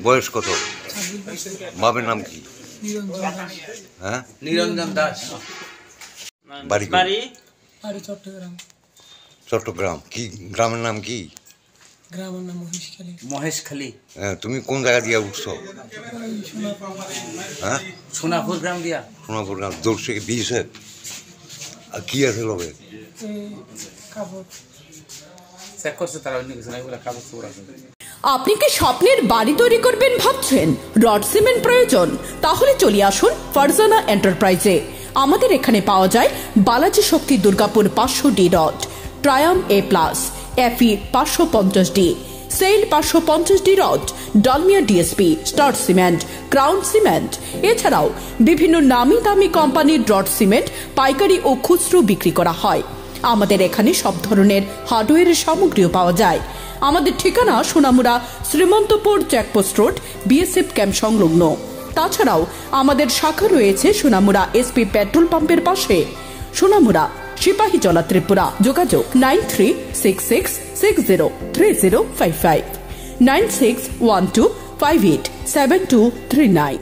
বয়স কত? বাবার নাম কি? হ্যাঁ, নিরঞ্জন দাস। বাড়ি চট্টগ্রাম। চট্টগ্রাম। কি গ্রামের নাম কি? গ্রামের নাম মহেশখালী। মহেশখালী। হ্যাঁ, তুমি কোন জায়গা দিয়ে উঠছো? হ্যাঁ, সোনাপুর গ্রাম দিয়া। সোনাপুর গ্রাম। দৌড় থেকে দিয়েছে। আর কি আছে লোকে? কাপড় চেক করছে তারা, অন্য কিছু না, এগুলো কাপড় চোপড় আছে। আপনি কি স্বপ্নের বাড়ি তৈরি করবেন ভাবছেন? রড সিমেন্ট প্রয়োজন? তাহলে চলে আসুন ফারজানা এন্টারপ্রাইজে। আমাদের এখানে পাওয়া যায় বালাজি শক্তি দুর্গাপুর 500D রড, ট্রায়াম A+, FE 550D, SAIL 550D rod, Dalmia DSP, star cement, crown cement. এছাড়াও বিভিন্ন নামি দামি কোম্পানির রড সিমেন্ট পাইকারি ও খুচরো বিক্রি করা হয়। আমাদের এখানে সব ধরনের হার্ডওয়্যারের সামগ্রীও পাওয়া যায়। আমাদের ঠিকানা Sonamura Srimantapur checkpost road, BSF camp সংলগ্ন। তাছাড়াও আমাদের শাখা রয়েছে সোনামুড়া SP পেট্রোল পাম্পের পাশে, সোনামুড়া সিপাহীজলা ত্রিপুরা। যোগাযোগ 9366603055, 9612587239।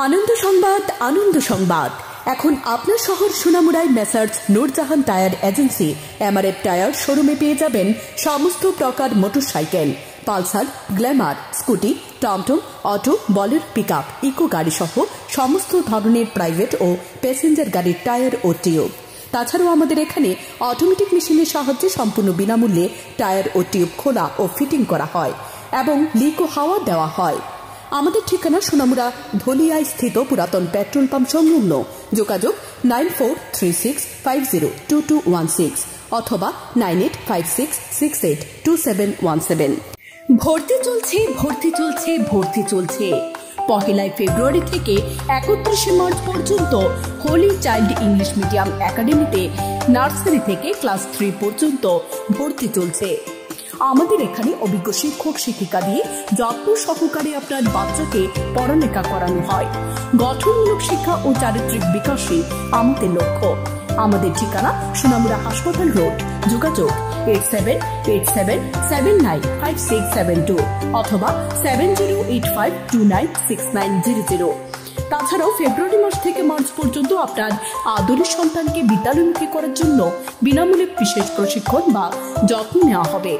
আনন্দ সংবাদ, আনন্দ সংবাদ। এখন আপনার শহর সোনামুড়ায় messrs Nurjahan tyre agency MRF tyre শোরুমে পেয়ে যাবেন সমস্ত প্রকার মোটরসাইকেল, পালসার, গ্ল্যামার, স্কুটি, টমটম, অটো, বলের, পিকআপ, ইকো গাড়ি সহ সমস্ত ধরনের প্রাইভেট ও প্যাসেঞ্জার গাড়ির টায়ার ও টিউব। তাছাড়াও আমাদের এখানে অটোমেটিক মেশিনের সাহায্যে সম্পূর্ণ বিনামূল্যে টায়ার ও টিউব খোলা ও ফিটিং করা হয় এবং লিক ও হাওয়া দেওয়া হয়। আমাদের ঠিকানা সোনামুড়া ধলিয়ায় স্থিত পুরাতন পেট্রোল পাম্প সংলগ্ন। যোগাযোগ 9436502216 অথবা 9856682717। ভর্তি চলছে, ভর্তি চলছে, ভর্তি চলছে। 1 ফেব্রুয়ারি থেকে 31 মার্চ পর্যন্ত হোলি চাইল্ড ইংলিশ মিডিয়াম একাডেমিতে নার্সারি থেকে ক্লাস 3 পর্যন্ত ভর্তি চলছে। আমাদের এখানে অভিজ্ঞ শিক্ষক শিক্ষিকা দিয়ে যত্ন সহকারে আপনার বাচ্চাকে পড়ালেখা করানো হয়। গঠনমূলক শিক্ষা ও চারিত্রিক বিকাশই আমাদের লক্ষ্য। আমাদের ঠিকানা সোনামুড়া হাসপাতাল রোড। যোগাযোগ 8787795672 অথবা 7085296900। তাছাড়াও ফেব্রুয়ারি মাস থেকে মার্চ পর্যন্ত আপনার আদরের সন্তানকে বিদ্যালয়মুখী করার জন্য বিনামূল্যে বিশেষ প্রশিক্ষণ বা যত্ন নেওয়া হবে।